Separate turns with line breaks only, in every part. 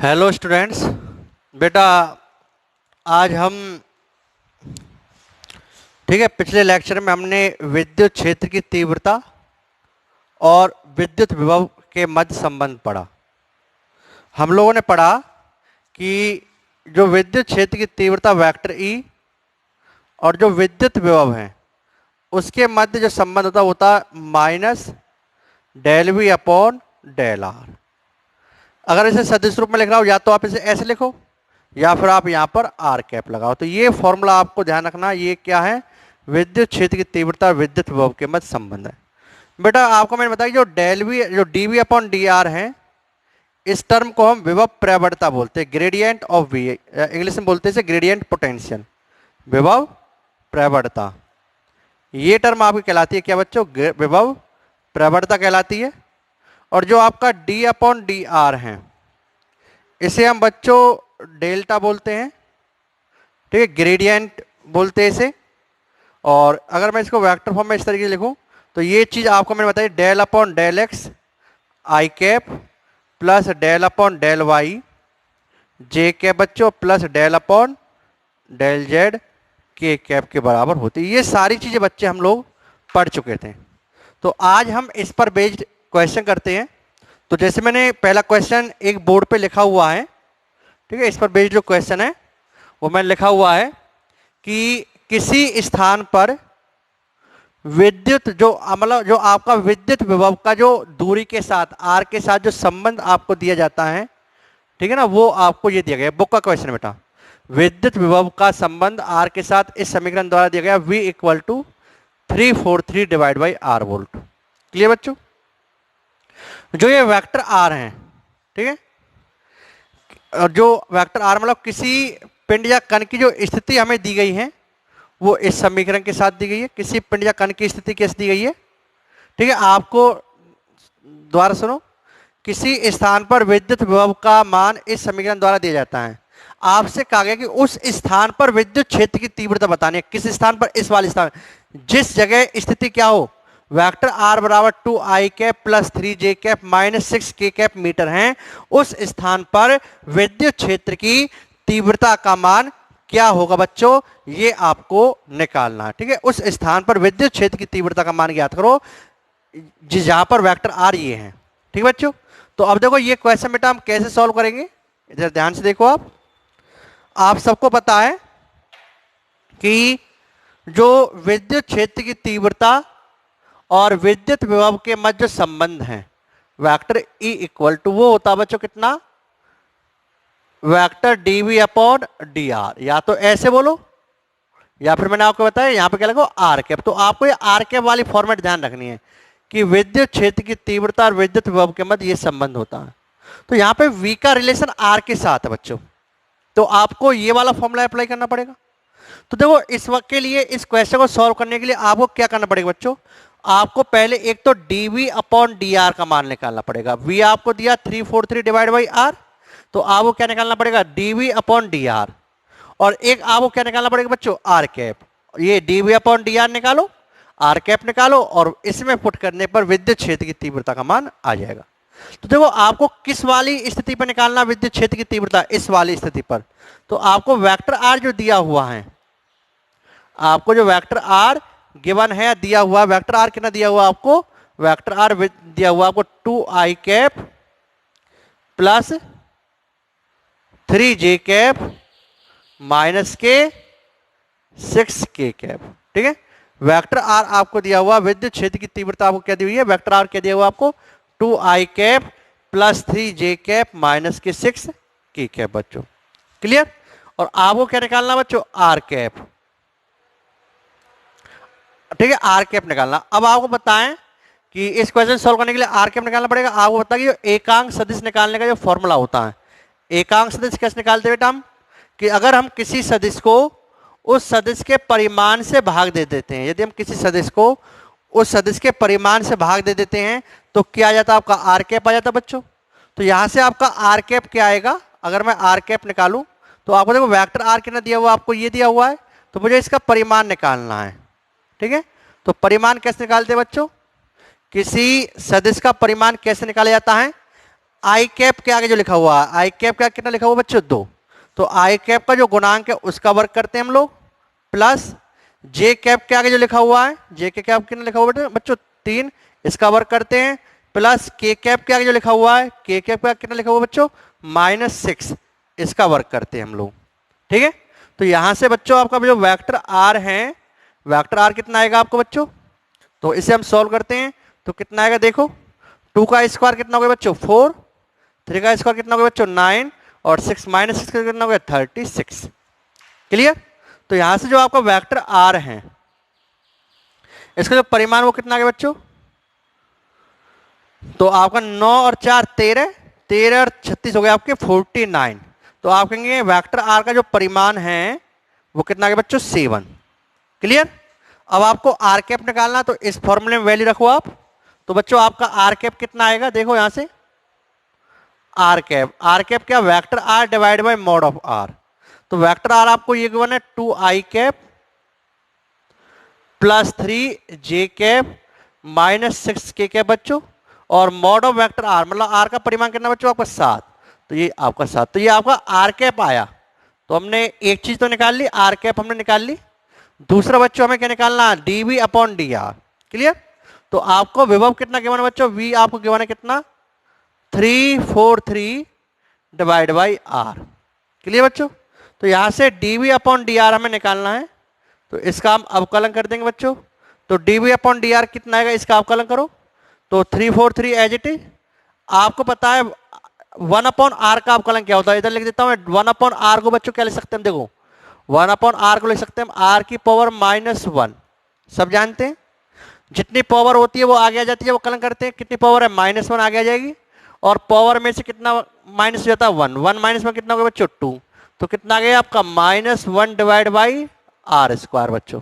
Hello students. बेटा आज हम ठीक है, पिछले लेक्चर में हमने विद्युत क्षेत्र की तीव्रता और विद्युत विभव के मध्य संबंध पढ़ा। हम लोगों ने पढ़ा कि जो विद्युत क्षेत्र की तीव्रता वेक्टर ई और जो विद्युत विभव है उसके मध्य जो संबंध होता minus del we upon del R. अगर इसे सदिश रूप में लिख रहा हो या तो आप इसे ऐसे लिखो या फिर आप यहाँ पर आर कैप लगाओ। तो ये फॉर्मूला आपको ध्यान रखना, ये क्या है, विद्युत क्षेत्र की तीव्रता विद्युत विभव के मध्य संबंध है। बेटा आपको मैंने बताया जो डेल वी जो D V upon D R है, इस टर्म को हम विभव प्रवणता बोलते हैं, ग्रेडियंट ऑफ वी, इंग्लिश में बोलते हैं ग्रेडियंट पोटेंशियल, विभव प्रवणता। ये टर्म आपकी कहलाती है क्या बच्चों, विभव प्रवणता कहलाती है। और जो आपका d अपॉन डी आर है इसे हम बच्चों डेल्टा बोलते हैं, ठीक है, ग्रेडियंट बोलते हैं इसे। और अगर मैं इसको वेक्टर फॉर्म में इस तरीके से लिखूं तो ये चीज आपको मैंने बताई del upon del x i cap plus del upon del y j cap बच्चों plus del upon del z k cap के बराबर होती है। ये सारी चीजें बच्चे हम लोग पढ़ चुके थे। तो आज हम इस पर बेस्ड क्वेश्चन करते हैं। तो जैसे मैंने पहला क्वेश्चन एक बोर्ड पे लिखा हुआ है, ठीक है, इस पर बेस्ड जो क्वेश्चन है वो मैंने लिखा हुआ है कि किसी स्थान पर विद्युत जो मतलब जो आपका विद्युत विभव का जो दूरी के साथ आर के साथ जो संबंध आपको दिया जाता है, ठीक है ना, वो आपको ये दिया गया बुक का क्वेश्चन बेटा। विद्युत विभव का संबंध आर के साथ इस समीकरण द्वारा दिया गया V equal to 343 divide by R volt. Clear बच्चों? जो ये वेक्टर आर है, ठीक है, और जो वेक्टर आर मतलब किसी पिंड या कण की जो स्थिति हमें दी गई है वो इस समीकरण के साथ दी गई है। किसी पिंड या कण की स्थिति कैसे दी गई है, ठीक है, आपको द्वारा सुनो, किसी स्थान पर विद्युत विभव का मान इस समीकरण द्वारा दिया जाता है। आपसे कहा गया कि उस स्थान पर विद्युत क्षेत्र की तीव्रता बतानी है। किस स्थान पर, इस वाले स्थान, जिस जगह स्थिति क्या हो, वेक्टर आर बराबर 2 आई कैप प्लस 3 जे कैप माइनस 6 के कैप मीटर है, उस स्थान पर विद्युत क्षेत्र की तीव्रता का मान क्या होगा बच्चों, ये आपको निकालना है। ठीक है, उस स्थान पर विद्युत क्षेत्र की तीव्रता का मान ज्ञात करो जहां पर वेक्टर आर ये है। ठीक है बच्चों, तो अब देखो ये क्वेश्चन बेटा हम कैसे सॉल्व करेंगे, इधर ध्यान से देखो। आप सबको पता है कि जो विद्युत क्षेत्र की तीव्रता और विद्युत विभव के मध्य संबंध है वेक्टर E इक्वल टू वो होता है बच्चों कितना, vector dv upon D are. या तो ऐसे बोलो या फिर मैंने आपको बताया यहां पे क्या लगो आर कैप। तो आपको ये आर कैप वाली फॉर्मेट ध्यान रखनी है कि विद्युत क्षेत्र की तीव्रता और विद्युत विभव के मध्य ये संबंध होता है। तो यहां पे V का रिलेशन R के साथ है बच्चों, तो आपको ये वाला फॉर्मूला अप्लाई करना पड़ेगा। तो देखो इस वक्त के लिए इस क्वेश्चन को सॉल्व करने के लिए आपको क्या करना पड़ेगा बच्चों, आपको पहले एक तो dv अपॉन डी आर का मान निकालना पड़ेगा। V आपको दिया 343 डिवाइड बाई आर, तो आपको क्या निकालना पड़ेगा dv अपॉन डी आर, और एक आपको क्या निकालना पड़ेगा बच्चों आर कैप। ये dv अपॉन डी आर निकालो, आर कैप निकालो, और इसमें पुट करने पर विद्युत क्षेत्र की तीव्रता का मान आ जाएगा। तो देखो आपको किस वाली स्थिति पर निकालना विद्युत क्षेत्र की तीव्रता, इस वाली स्थिति पर। तो आपको वेक्टर आर जो दिया हुआ है, आपको जो वेक्टर आर गिवन है दिया हुआ, वेक्टर आर कितना दिया हुआ आपको, वेक्टर आर दिया हुआ आपको 2 आई कैप प्लस 3 जे कैप माइनस के 6 के कैप। ठीक है, वेक्टर आर आपको दिया हुआ, विद्युत क्षेत्र की तीव्रता आपको क्या दी हुई है, वेक्टर आर क्या दिया हुआ आपको 2 आई कैप प्लस 3 जे कैप माइनस के 6 के कैप बच्चों। क्लियर? और आपको क्या निकालना बच्चों, आर कैप। ठीक है, आर कैप निकालना। अब आपको बताएं कि इस क्वेश्चन सॉल्व करने के लिए आर कैप निकालना पड़ेगा। आपको पता है कि एकांक सदिश निकालने का जो फॉर्मूला होता है, एकांक सदिश कैसे निकालते हैं बेटा हम, कि अगर हम किसी सदिश को उस सदिश के परिमाण से भाग दे देते हैं, यदि हम किसी सदिश को उस सदिश के परिमाण से भाग दे देते हैं तो क्या आ जाता, आपका आर कैप आ जाता बच्चों। तो यहां से आपका आर कैप क्या आएगा, अगर मैं आर कैप निकालूं तो आपको देखो वेक्टर आर कितना दिया हुआ, आपको ये दिया हुआ है, तो मुझे इसका परिमाण निकालना है। ठीक है, तो परिमाण कैसे निकालते हैं बच्चों, किसी सदिश का परिमाण कैसे निकाला जाता है, आई कैप के आगे जो लिखा हुआ है, आई कैप का कितना लिखा हुआ बच्चों 2, तो आई कैप का जो गुणांक है उसका वर्ग करते हैं हम लोग, प्लस जे कैप के आगे जो लिखा हुआ है, जे के कैप कितना लिखा हुआ है बच्चों 3, इसका वर्ग करते हैं, प्लस के कैप के आगे जो लिखा हुआ है, के कैप का कितना लिखा हुआ है बच्चों -6, इसका वर्ग करते हैं हम लोग। ठीक है, तो यहां से बच्चों आपका जो वेक्टर आर है, वेक्टर आर कितना आएगा आपको बच्चों, तो इसे हम सॉल्व करते हैं तो कितना आएगा देखो, 2 का स्क्वायर कितना हो गया बच्चों 4, 3 का स्क्वायर कितना हो गया बच्चों 9, और 6 - 6 कितना हो गया 36। क्लियर, तो यहां से जो आपका वेक्टर आर है इसका जो परिमाण वो कितना आ गया बच्चों, तो आपका 9 और 4 13, 13 और 36 हो गया आपके 49। तो आप कहेंगे वेक्टर आर का जो परिमाण है वो कितना आ गया बच्चों 7। क्लियर, अब आपको आर कैप निकालना, तो इस फॉर्मूले में वैल्यू रखो आप, तो बच्चों आपका आर कैप कितना आएगा देखो यहां से, आर कैप क्या, vector R divide by mod of R, तो वेक्टर आर आपको ये गिवन है 2i cap plus 3j cap -6 के कैप बच्चों, और मॉड ऑफ वेक्टर आर मतलब आर का परिमाण कितना बच्चों आपका 7, तो ये आपका 7, तो ये आपका आर कैप आया। तो हमने एक चीज तो निकाल ली, आर कैप हमने निकाल ली, दूसरा बच्चों हमें क्या निकालना है, dv अपॉन dr। क्लियर, तो आपको विभव कितना गिवन है बच्चों, v आपको गिवन है कितना 343 डिवाइड बाई आर। क्लियर बच्चों, तो यहां से dv अपॉन dr हमें निकालना है, तो इसका हम अवकलन कर देंगे बच्चों, तो dv अपॉन dr कितना आएगा, इसका अवकलन करो, तो 343 एज इट इज, आपको पता है 1 अपॉन आर का अवकलन क्या होता है, इधर लिख देता हूं मैं, 1 अपॉन आर को बच्चों क्या लिख सकते हैं, देखो 1 अपॉन आर को लिख सकते हैं आर की पावर -1, सब जानते हैं जितनी पावर होती है वो आगे आ जाती है, वो कलन करते हैं, कितनी पावर है -1 आगे आ जाएगी, और पावर में से कितना माइनस हो जाता है 1, 1 - 1 कितना होगा बच्चों 2, तो कितना आ गया आपका -1 डिवाइड बाई आर स्क्वायर बच्चों।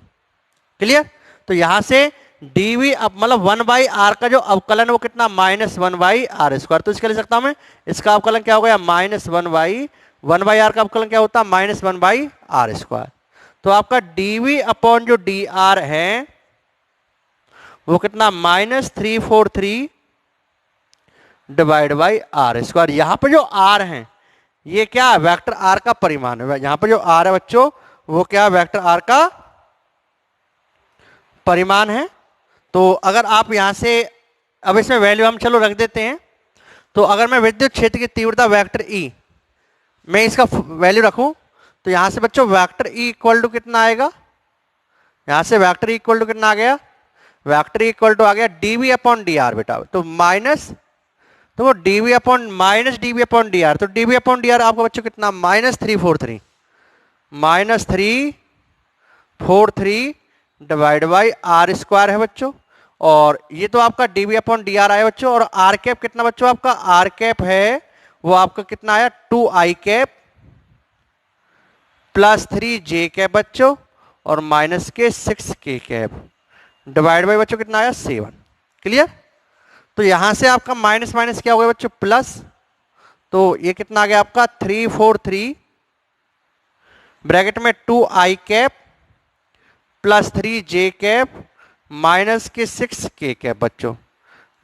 क्लियर, तो यहां से dv अब मतलब 1/r का जो अवकलन है वो कितना -1/r स्क्वायर, तो इसका लिख सकता हूं मैं, इसका अवकलन क्या हो गया -1/r का अवकलन क्या होता है -1/r स्क्वायर। तो आपका dv अपॉन जो dr है वो कितना -343 डिवाइड बाई आर स्क्वायर। यहां पर जो r है ये क्या है, वेक्टर r का परिमाण है, यहां पर जो r है बच्चों वो क्या है, वेक्टर r का परिमाण है। तो अगर आप यहां से अब इसमें वैल्यू हम चलो रख देते हैं, तो अगर मैं विद्युत क्षेत्र की तीव्रता वेक्टर E मैं इसका वैल्यू रखूं, तो यहां से बच्चों वेक्टर E इक्वल टू कितना आएगा, यहां से वेक्टर E इक्वल टू कितना आ गया, वेक्टर E इक्वल टू आ गया dv अपॉन dr बेटा, तो माइनस, तो वो dv upon dv upon dr, तो dv अपॉन dr आपको बच्चों कितना -343 डिवाइड बाई आर स्क्वायर है बच्चों, और ये तो आपका dv अपॉन dr आया बच्चों, और आर कैप कितना बच्चों आपका, आर कैप है वो आपका कितना आया 2i cap plus 3j cap बच्चों, और -6k कैप डिवाइड बाई बच्चों कितना आया 7। क्लियर, तो यहां से आपका माइनस माइनस क्या हो गया बच्चों प्लस, तो ये कितना आ गया आपका 343 ब्रैकेट में 2i cap plus 3j cap -6k cap बच्चों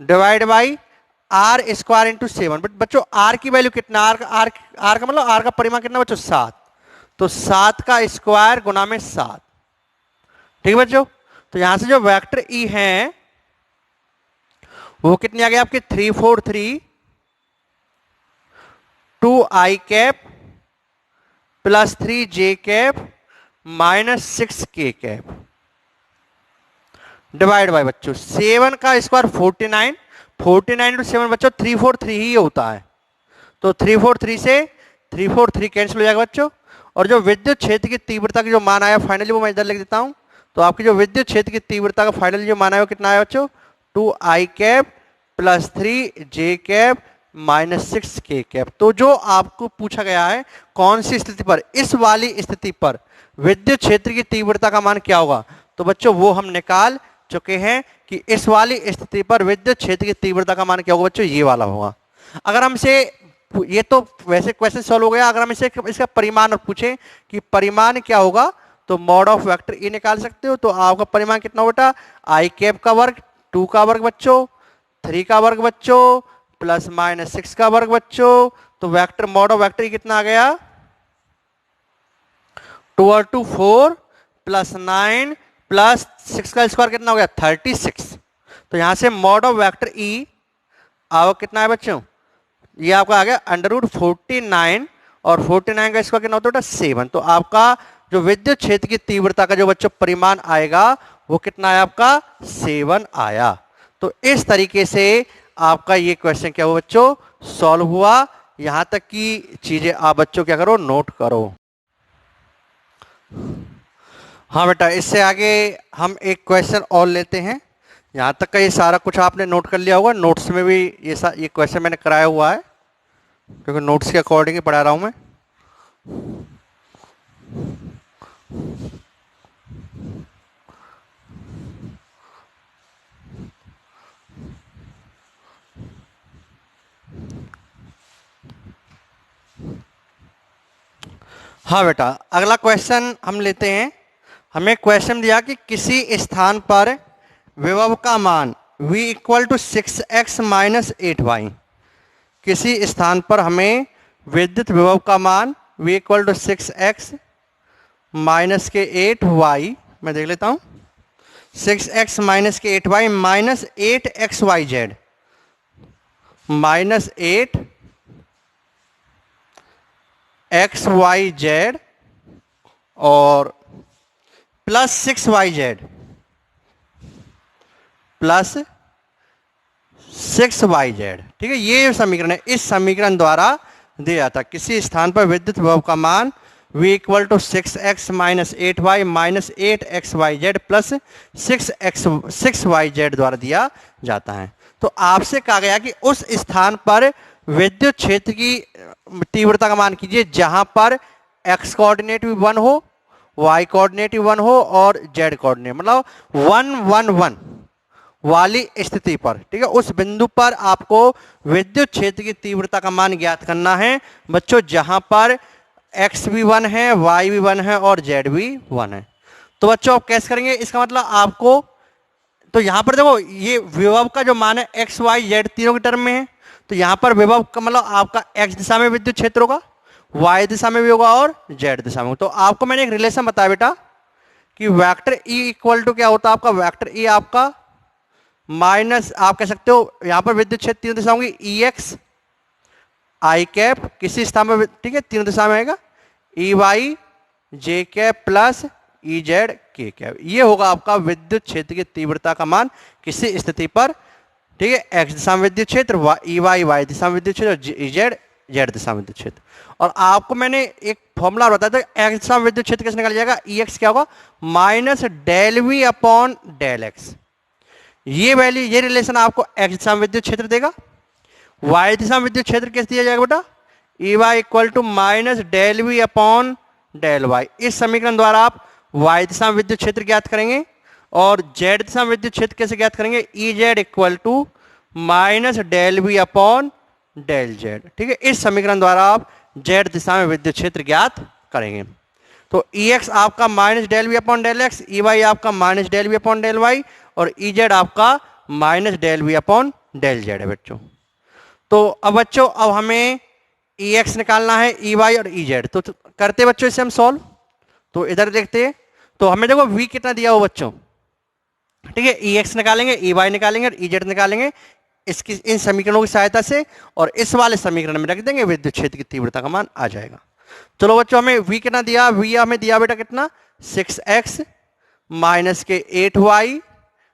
divide by r square into 7। But बच्चों आर की वैल्यू कितना, आर का मतलब आर का परिमाण कितना बच्चों 7, तो 7 का स्क्वायर गुना में 7। ठीक है बच्चों, तो यहां से जो वेक्टर ई है वो कितनी आ गई आपकी 343 2i cap plus 3j cap -6k cap divide by बच्चों 7 का स्क्वायर 49, 49 टू 7 बच्चों 343 ही होता है, तो 343 से 343 कैंसिल हो जाएगा बच्चों, और जो विद्युत क्षेत्र की तीव्रता की जो मान आया फाइनली वो मैं इधर लिख देता हूं, तो आपकी जो विद्युत क्षेत्र की तीव्रता का फाइनली जो मान आया वो कितना आया बच्चों 2i cap plus 3j cap -6k cap. तो जो आपको पूछा गया है कौन सी स्थिति पर, इस वाली स्थिति पर विद्युत क्षेत्र की तीव्रता का मान क्या होगा, तो बच्चों वो हम निकाल चुके हैं कि इस वाली स्थिति पर विद्युत क्षेत्र की तीव्रता का मान क्या होगा बच्चों, ये वाला होगा। अगर हमसे ये तो वैसे क्वेश्चन सॉल्व हो गया, अगर हम इसे इसका परिमाण पूछे कि परिमाण क्या होगा, तो मॉड ऑफ वेक्टर ई निकाल सकते हो, तो आपका परिमाण कितना बेटा i कैप का वर्ग 2 का वर्ग बच्चों 3 का वर्ग बच्चों प्लस माइनस 6 का वर्ग बच्चों। तो वेक्टर मॉड ऑफ वेक्टर कितना आ गया, 2r/4 प्लस 9 प्लस 6 का स्क्वायर कितना हो गया 36। तो यहां से मॉड ऑफ वेक्टर ई आओ कितना है बच्चों, ये आपका आ गया √49 और 49 का स्क्वायर कितना होता है 7। तो आपका जो विद्युत क्षेत्र की तीव्रता का जो बच्चों परिमाण आएगा वो कितना है आपका 7 आया। तो इस तरीके से आपका ये क्वेश्चन क्या हुआ बच्चों, सॉल्व हुआ। यहां तक की चीजें आप बच्चों क्या करो, नोट करो। हाँ बेटा, इससे आगे हम एक क्वेश्चन और लेते हैं। यहां तक का ये सारा कुछ आपने नोट कर लिया होगा, नोट्स में भी ये क्वेश्चन मैंने कराया हुआ है क्योंकि नोट्स के अकॉर्डिंग ही पढ़ा रहा हूं मैं। हाँ बेटा, अगला क्वेश्चन हम लेते हैं। हमें क्वेश्चन दिया कि किसी स्थान पर विभव का मान v = 6x - 8y। किसी स्थान पर हमें विद्युत विभव का मान v = 6x - 8y, मैं देख लेता हूं, 6x - 8y - 8xyz -8xyz और प्लस 6yz प्लस 6yz। ठीक है, ये समीकरण है। इस समीकरण द्वारा दिया जाता किसी स्थान पर विद्युत विभव का मान v = 6x - 8y - 8xyz plus 6yz द्वारा दिया जाता है। तो आपसे कहा गया कि उस स्थान पर विद्युत क्षेत्र की तीव्रता का मान कीजिए जहां पर x कोऑर्डिनेट भी 1 हो, y कोऑर्डिनेट भी 1 हो और z कोऑर्डिनेट मतलब 1 1 1 वाली स्थिति पर। ठीक है, उस बिंदु पर आपको विद्युत क्षेत्र की तीव्रता का मान ज्ञात करना है बच्चों, जहां पर x भी 1 है, y भी 1 है और z भी 1 है। तो बच्चों आप कैसे करेंगे, इसका मतलब आपको, तो यहां पर देखो ये विभव का जो मान है x y z तीनों के टर्म में है। तो यहां पर विभव का मतलब आपका x दिशा में विद्युत क्षेत्र होगा, y दिशा में भी होगा और z दिशा में होगा। तो आपको मैंने एक रिलेशन बताया बेटा कि वेक्टर E = क्या होता है आपका, वेक्टर E आपका माइनस, आप कह सकते हो यहां पर विद्युत क्षेत्र तीनों दिशा होंगी, EX I कैप किसी स्थान में, ठीक है, तीनों दिशा में आएगा, EY J cap plus EZ K cap. ये होगा आपका विद्युत क्षेत्र की तीव्रता का मान किसी स्थिति पर। ठीक है, x दिशा में विद्युत क्षेत्र, EY y दिशा में विद्युत क्षेत्र और EZ z दिशा में विद्युत क्षेत्र। और आपको मैंने एक फॉर्मूला बताया था, x दिशा में विद्युत क्षेत्र कैसे निकाला जाएगा, EX क्या होगा -∂V/∂x। ये वैल्यू, ये रिलेशन आपको x दिशा में विद्युत क्षेत्र देगा। y दिशा में विद्युत क्षेत्र कैसे दिया जाएगा बेटा, EY = -∂V/∂y। इस समीकरण द्वारा आप y दिशा में विद्युत क्षेत्र ज्ञात करेंगे और z दिशा में विद्युत क्षेत्र कैसे ज्ञात करेंगे, EZ = -∂V/∂z। ठीक है, इस समीकरण द्वारा आप z दिशा में विद्युत क्षेत्र ज्ञात करेंगे। तो EX आपका -∂V/∂x, EY आपका -∂V/∂y और EZ आपका -∂V/∂z है बच्चों। तो अब बच्चों, अब हमें EX निकालना है, EY और EZ। तो करते बच्चों इसे हम सॉल्व। तो इधर देखते हैं, तो हमें देखो V कितना दिया हो बच्चों, ठीक है, EX निकालेंगे, EY निकालेंगे और EZ निकालेंगे इसकी, इन समीकरणों की सहायता से, और इस वाले समीकरण में रख देंगे, विद्युत क्षेत्र की तीव्रता का मान आ जाएगा। चलो बच्चों, हमें V कितना दिया, V हमें दिया बेटा कितना 6x - 8y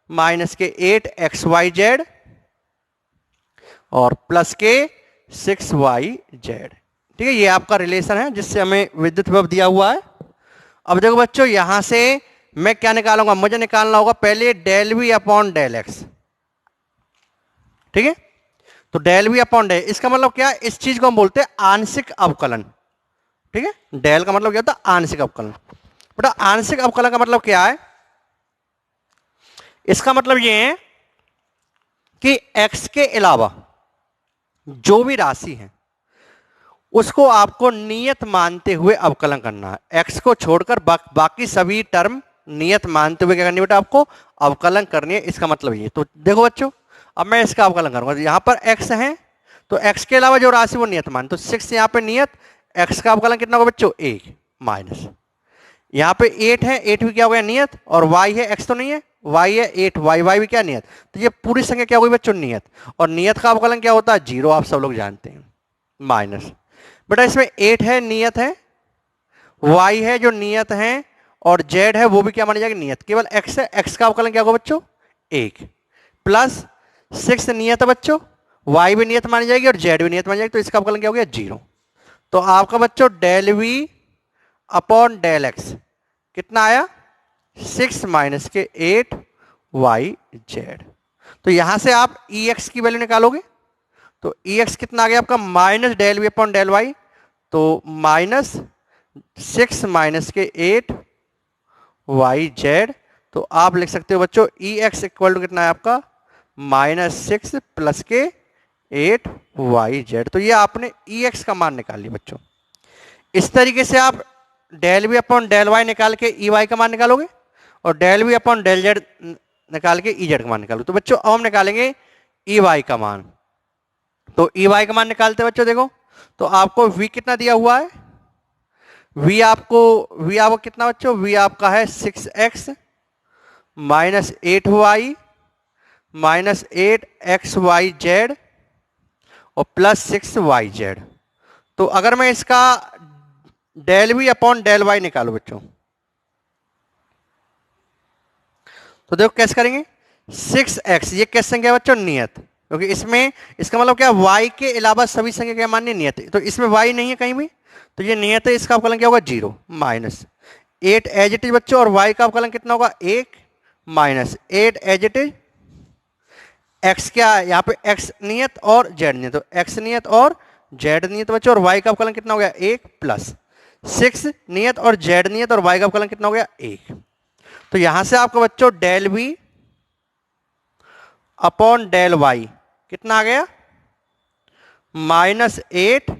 - 8xyz और प्लस के 6yz। ठीक है, ये आपका रिलेशन है जिससे हमें विद्युत विभव दिया हुआ है। अब देखो बच्चों, यहां से मैं क्या निकालूंगा, मुझे निकालना होगा पहले ∂V/∂x। ठीक है, तो ∂V/∂x इसका मतलब क्या है, इस चीज को हम बोलते हैं आंशिक अवकलन। ठीक है, डेल का मतलब क्या होता है, आंशिक अवकलन। बेटा आंशिक अवकलन का मतलब क्या है, इसका मतलब ये है कि x के अलावा जो भी राशि है उसको आपको नियत मानते हुए अवकलन करना है। x को छोड़कर बाकी सभी टर्म नियत मानते हुए क्या करनी है बेटा, आपको अवकलन करनी है। इसका मतलब ये। तो देखो बच्चों, अब मैं इसका अवकलन करूंगा। यहां पर x है, तो x के अलावा जो राशि वो नियत मान, तो 6 यहाँ पे नियत, x का अवकलन कितना होगा बच्चों 1 माइनस, यहाँ पे 8 है, 8 भी क्या हो गया नियत, और y है, x तो नहीं है, y है 8, y भी क्या नियत, तो ये पूरी संख्या क्या होगी बच्चों नियत, और नियत का अवकलन क्या होता है 0, आप सब लोग जानते हैं, माइनस। बेटा इसमें 8 है नियत है, y है जो नियत है, और z है वो भी क्या मानी जाएगी नियत, केवल x है, x का अवकलन क्या होगा बच्चों 1, प्लस 6 नियत है बच्चों, y भी नियत मानी जाएगी और z भी नियत मानी जाएगी, तो इसका अवकलन क्या हो गया 0। तो आपका बच्चों del v upon del x कितना आया 6 माइनस के 8 yz। तो यहां से आप ex की वैल्यू निकालोगे, तो ex कितना आ गया आपका minus del v upon del y, तो माइनस 6 माइनस के 8 yz। तो आप लिख सकते हो बच्चों ex इक्वल टू कितना है आपका -6 प्लस के 8 yz। तो ये आपने ex का मान निकाल लिया बच्चों। इस तरीके से आप del we upon del Y निकाल के ई वाई का मान निकालोगे, और del we upon del Z निकाल के ई जेड का मान निकालोगे। तो बच्चों अब हम निकालेंगे ई वाई का मान। तो ई वाई का मान निकालते हैं बच्चों, देखो तो आपको v कितना दिया हुआ है, v आपको कितना बच्चों, v आपका है 6x minus 8y minus 8xyz और प्लस 6yz। तो अगर मैं इसका del we upon del Y निकालो बच्चों, तो देखो कैसे करेंगे, 6x ये कैसे संख्या है बच्चों नियत, क्योंकि इसमें इसका मतलब क्या y के अलावा सभी संख्या क्या मान्य नियत है, तो इसमें y नहीं है कहीं भी, तो ये नियत है, इसका अवकलन क्या होगा 0 माइनस 8 एज इट इज बच्चों, और y का अवकलन कितना होगा 1 minus 8 as it is, x क्या है यहाँ पे x नियत और z नियत, तो x नियत और z नियत बच्चों, और y का अवकलन कितना हो गया 1 प्लस 6 नियत और z नियत, और y का अवकलन कितना हो गया 1। तो यहां से आपको बच्चों del v upon del y कितना आ गया -8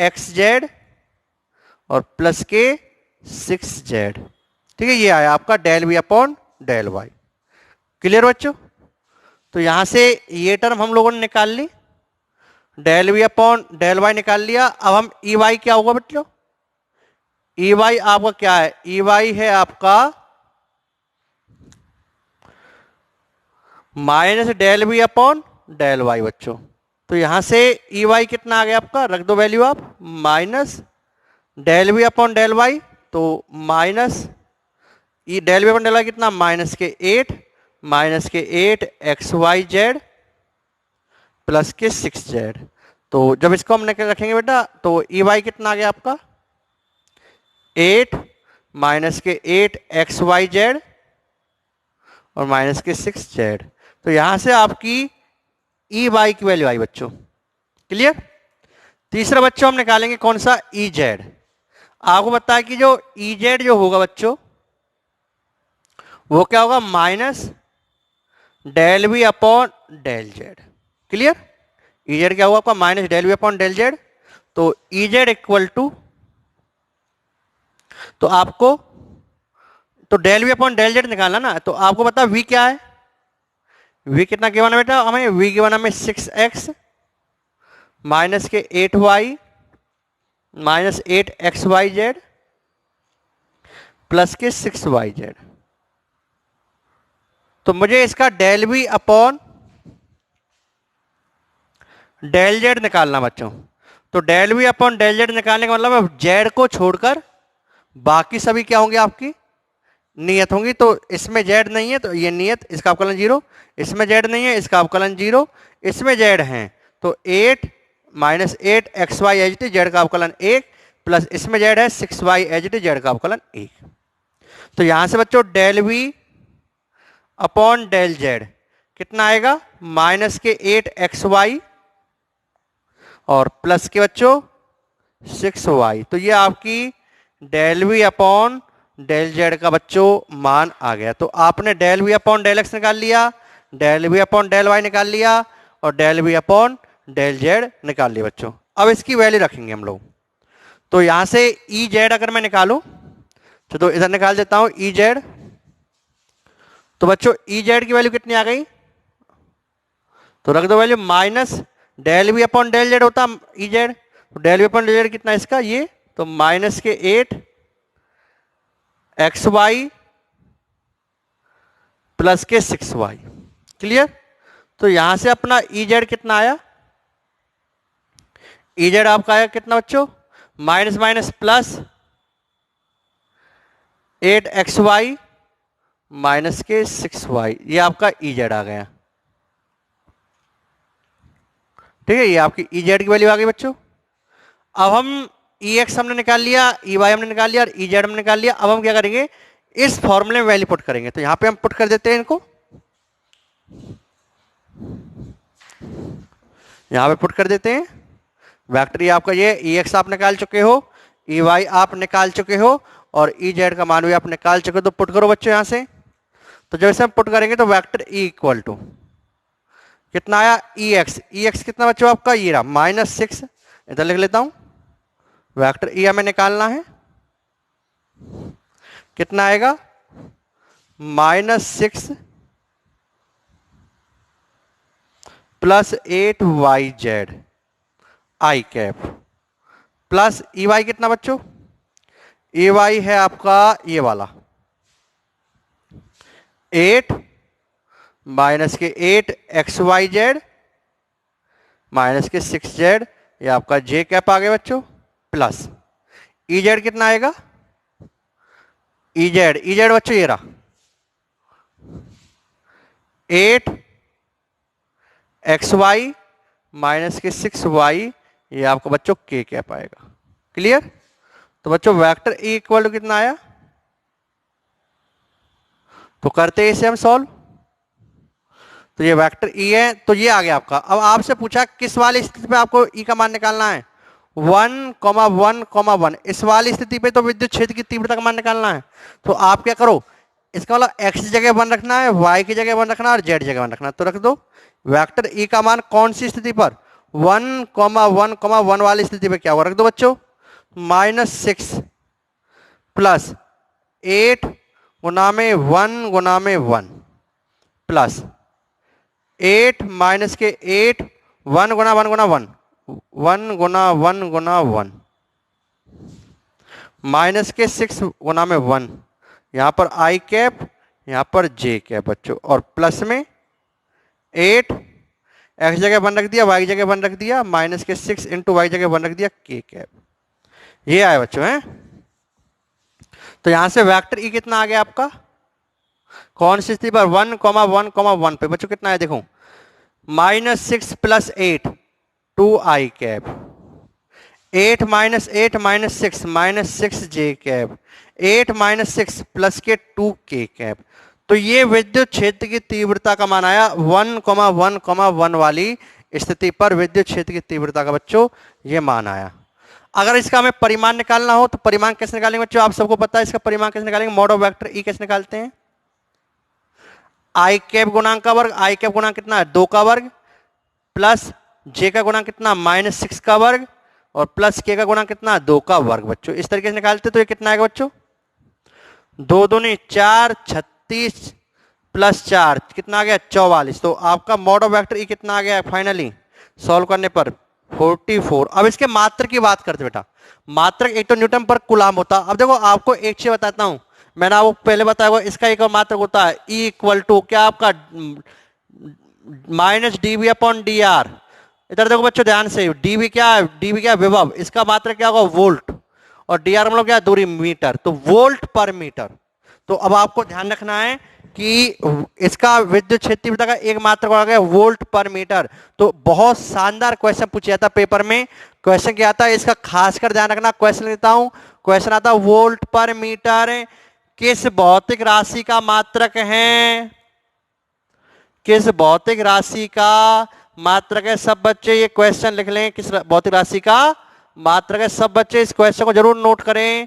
xz और प्लस के 6z। ठीक है, ये आया आपका del v upon del y। Clear बच्चों? तो यहां से ये टर्म हम लोगों ने निकाल ली, del we upon del Y निकाल लिया। अब हम ई वाई क्या होगा बच्चों, ई वाई आपका क्या है, ई वाई है आपका minus del we upon del Y बच्चों। तो यहां से ई वाई कितना आ गया आपका, रख दो वैल्यू आप, minus del we upon del y, तो minus e del we upon del y कितना माइनस के 8 एक्स वाई जेड प्लस के 6z। तो जब इसको हम रखेंगे बेटा, तो ई वाई कितना आ गया आपका 8 माइनस के 8 एक्स वाई जेड और माइनस के 6z। तो यहां से आपकी ई वाई की वैल्यू आई बच्चों। क्लियर? तीसरा बच्चों हम निकालेंगे कौन सा, ई जेड। आपको पता है कि जो ई जेड जो होगा बच्चों वो क्या होगा, minus del we upon del Z. Clear? E Z क्या होगा आपका minus del we upon del Z. तो ई जेड इक्वल टू, तो आपको तो del we upon del Z निकालना ना, तो आपको पता वी क्या है, वी कितना के बना बेटा हमें, वी के बना में 6x minus k 8y minus 8xyz plus के 6yz। तो मुझे इसका del we upon del Z निकालना बच्चों। तो del we upon del Z निकालने का मतलब है जेड को छोड़कर बाकी सभी क्या होंगे आपकी नियत होंगी। तो इसमें जेड नहीं है तो ये नियत, इसका अवकलन 0, इसमें जेड नहीं है इसका अवकलन 0, इसमें जेड है तो 8 minus 8 x Y H T Z का अवकलन 1 प्लस इसमें जेड है 6y एच टी जेड का अवकलन 1। तो यहां से बच्चों del we upon del Z कितना आएगा, माइनस के 8 एक्स वाई और प्लस के बच्चों 6y। तो ये आपकी del we upon del Z का बच्चों मान आ गया। तो आपने del we upon del X निकाल लिया, del we upon del Y निकाल लिया और del we upon del Z निकाल लिया बच्चों। अब इसकी वैल्यू रखेंगे हम लोग। तो यहां से ई जेड अगर मैं निकालूं तो इधर निकाल देता हूं ई जेड। तो बच्चों ई जेड की वैल्यू कितनी आ गई, तो रख दो value minus del we upon del Z होता ई जेड, तो del we upon del Z कितना इसका ये, तो माइनस के 8 एक्स वाई प्लस के 6 वाई। क्लियर? तो यहां से अपना ई जेड कितना आया, ई जेड आपका आया कितना बच्चों, minus minus plus 8 x y minus k 6 Y, ये आपका ई जेड आ गया। ठीक है, ये आपकी ई जेड की वैल्यू आ गई बच्चों। अब हम ई एक्स हमने निकाल लिया, ई वाई हमने निकाल लिया और ई जेड हमने निकाल लिया। अब हम क्या करेंगे, इस फॉर्मूले में वैल्यू पुट करेंगे। तो यहां पे हम पुट कर देते हैं इनको, यहां पे पुट कर देते हैं। वेक्टर आपका ये ई एक्स आप निकाल चुके हो, ई वाई आप निकाल चुके हो और ई जेड का मान भी आप निकाल चुके हो। तो पुट करो बच्चों यहां से। तो जैसे हम पुट करेंगे तो वेक्टर ई इक्वल टू कितना आया, ई एक्स कितना बच्चों आपका, ये रहा -6, इधर लिख लेता हूं। वेक्टर ई हमें निकालना है, कितना आएगा -6 plus 8 y z i cap plus e y कितना बच्चों, ई वाई है आपका ये वाला 8 माइनस के 8 x Y Z minus k 6 Z, ये आपका जे कैप आ गया बच्चों, प्लस ई जेड कितना आएगा, ई जेड बच्चों ये रहा 8 x y minus k 6 Y, ये आपका बच्चों के कैप आएगा। क्लियर? तो बच्चों वेक्टर ई इक्वल टू कितना आया, तो करते हैं इसे हम सॉल्व। तो ये वेक्टर ई है, तो ये आ गया आपका। अब आपसे पूछा किस वाली स्थिति पे आपको ई का मान निकालना है, 1,1,1। इस वाली स्थिति पे तो विद्युत क्षेत्र की तीव्रता का मान निकालना है। तो आप क्या करो, इसका मतलब एक्स जगह 1 रखना है, वाई की जगह 1 रखना है और जेड जगह 1 रखना है। तो रख दो वेक्टर ई का मान कौन सी स्थिति पर, 1,1,1 वाली स्थिति पे क्या होगा, रख दो बच्चों -6 प्लस 8 गुना में 1 गुना में 1 प्लस 8 माइनस के 8 1 गुना 1 गुना 1 1 गुना 1 गुना 1 माइनस के 6 गुना में 1, यहां पर आई कैप यहां पर जे कैप बच्चों, और प्लस में 8 एक्स जगह 1 रख दिया, वाई जगह 1 रख दिया, माइनस के 6 इंटू वाई जगह 1 रख दिया के कैप। ये आया बच्चों है। तो यहां से वेक्टर ई कितना आ गया आपका, कौन सी स्थिति पर, 1,1,1 पे बच्चों कितना है देखो, -6 प्लस 8 2 आई कैप, 8 माइनस 8 माइनस 6 -6 जे कैप, 8 माइनस 6 प्लस के 2 के कैप। तो ये विद्युत क्षेत्र की तीव्रता का मान आया 1,1,1 वाली स्थिति पर विद्युत क्षेत्र की तीव्रता का बच्चों ये मान आया। अगर इसका हमें परिमाण निकालना हो तो परिमाण कैसे निकालेंगे बच्चों, आप सबको पता है इसका परिमाण कैसे निकालेंगे, मॉड ऑफ वेक्टर ई कैसे निकालते हैं, आई कैप गुणांक का वर्ग, आई कैप गुणांक कितना है 2 का वर्ग, प्लस जे का गुणांक कितना -6 का वर्ग, और प्लस के का गुणांक कितना 2 का वर्ग बच्चों। इस तरीके से निकालते तो ये कितना आएगा बच्चों, 2 दूनी 4 36 प्लस 4 कितना आ गया 44। तो आपका मॉड ऑफ वेक्टर ई कितना आ गया फाइनली सॉल्व करने पर 44। अब इसके मात्रक की बात करते बेटा, मात्रक एक तो न्यूटन पर कूलाम होता। अब देखो आपको एक चीज बताता हूं, मैंने आपको पहले बताया हुआ, इसका एक और मात्रक होता है ई इक्वल टू क्या आपका -dv अपॉन dr। इधर देखो बच्चों ध्यान से, dv क्या है, dv क्या है विभव, इसका मात्रक क्या होगा वोल्ट, और dr मतलब क्या है दूरी मीटर, तो वोल्ट पर मीटर। तो अब आपको ध्यान रखना है कि इसका विद्युत क्षेत्र तीव्रता का एक मात्रक आ गया वोल्ट पर मीटर। तो बहुत शानदार क्वेश्चन पूछा जाता पेपर में, क्वेश्चन क्या आता है इसका खासकर ध्यान रखना। क्वेश्चन लेता हूं, क्वेश्चन आता वोल्ट पर मीटर किस भौतिक राशि का मात्रक है, किस भौतिक राशि का मात्रक है। सब बच्चे ये क्वेश्चन लिख लें, किस भौतिक राशि का मात्रक है। सब बच्चे इस क्वेश्चन को जरूर नोट करें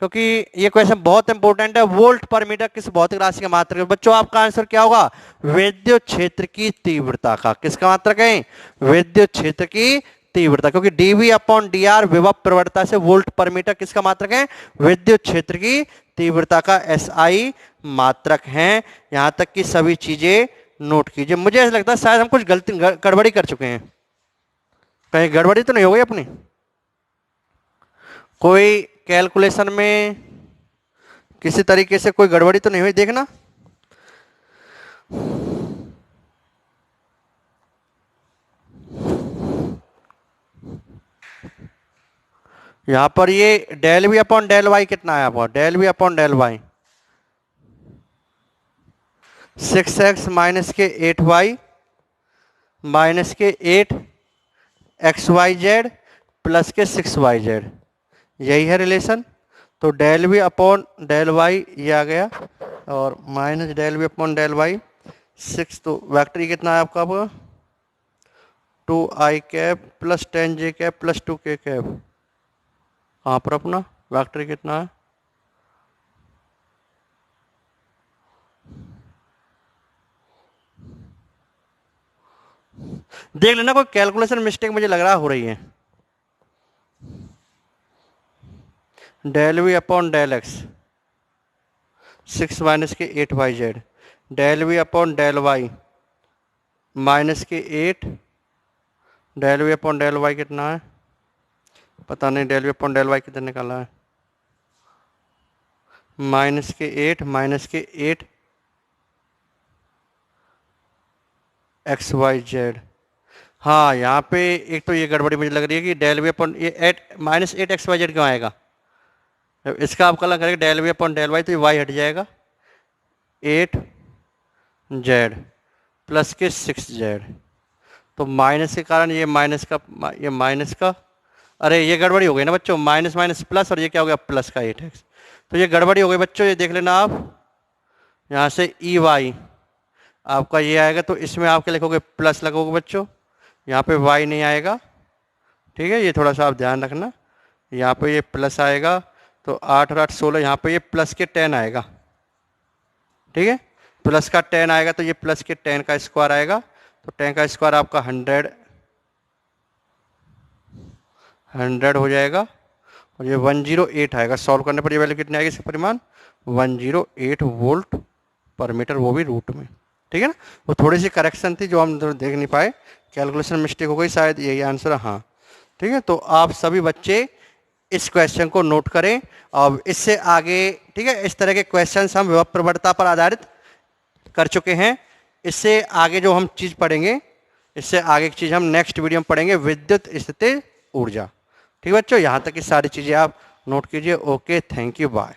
क्योंकि ये क्वेश्चन बहुत इंपॉर्टेंट है। वोल्ट पर मीटर किस भौतिक राशि का मात्रक है। बच्चों आपका आंसर क्या होगा, विद्युत क्षेत्र की तीव्रता का। किसका मात्रक है, विद्युत क्षेत्र की तीव्रता, क्योंकि dv अपॉन dr विभव प्रवणता से वोल्ट पर मीटर किसका मात्रक है, विद्युत क्षेत्र की तीव्रता का SI मात्रक है। यहां तक कि सभी चीजें नोट कीजिए। मुझे ऐसा लगता है शायद हम कुछ गड़बड़ी कर चुके हैं। कहीं गड़बड़ी तो नहीं हो गई अपनी? कोई कैलकुलेशन में किसी तरीके से कोई गड़बड़ी तो नहीं हुई? देखना। यहां पर ये del we upon del y कितना आया आपका? Del we upon del y 6x minus k 8y minus के 8xyz प्लस के 6yz, यही है रिलेशन। तो del we upon del y ये आ गया और minus del we upon del y 6, तो वेक्टर ये कितना है आपका? 2i cap plus 10j cap plus 2k cap. कहाँ पर अपना वेक्टर कितना है? देख लेना, कोई कैलकुलेशन मिस्टेक मुझे लग रहा हो रही है। Del we upon del x 6 minus k 8yz, del we upon del y minus के 8, del we upon del y कितना है पता नहीं, del we upon del y कितना निकाला है? माइनस के 8 माइनस के 8 XYZ। हाँ, यहाँ पे एक तो ये गड़बड़ी मुझे लग रही है कि डेल वी अपॉन ये 8 माइनस 8XYZ क्यों आएगा? जब इसका आप कलर करेंगे del we upon del y तो ये वाई हट जाएगा, 8z प्लस के 6z, तो माइनस के कारण ये माइनस का अरे ये गड़बड़ी हो गई ना बच्चों, माइनस माइनस प्लस और ये क्या हो गया प्लस का 8x, तो ये गड़बड़ी हो गई बच्चों। ये देख लेना आप, यहाँ से ई वाई आपका ये आएगा तो इसमें आप क्या लिखोगे? प्लस लगोगे बच्चों, यहाँ पे y नहीं आएगा, ठीक है? ये थोड़ा सा आप ध्यान रखना, यहाँ पे ये प्लस आएगा तो 8 और 8 16, यहाँ पे ये प्लस के 10 आएगा, ठीक है? प्लस का 10 आएगा तो ये प्लस के 10 का स्क्वायर आएगा, तो 10 का स्क्वायर आपका 100 हो जाएगा और ये 108 आएगा। सॉल्व करने पर ये वैल्यू कितनी आएगी? इसका परिमाण 108 वोल्ट पर मीटर, वो भी रूट में, ठीक है ना? वो थोड़ी सी करेक्शन थी जो हम देख नहीं पाए, कैलकुलेशन मिस्टेक हो गई शायद, यही आंसर। हाँ ठीक है, तो आप सभी बच्चे इस क्वेश्चन को नोट करें और इससे आगे, ठीक है, इस तरह के क्वेश्चंस हम विभव प्रवणता पर आधारित कर चुके हैं। इससे आगे जो हम चीज़ पढ़ेंगे, इससे आगे की चीज़ हम नेक्स्ट वीडियो में पढ़ेंगे, विद्युत स्थितिज ऊर्जा। ठीक है बच्चों, यहाँ तक की सारी चीज़ें आप नोट कीजिए। Okay, thank you, bye.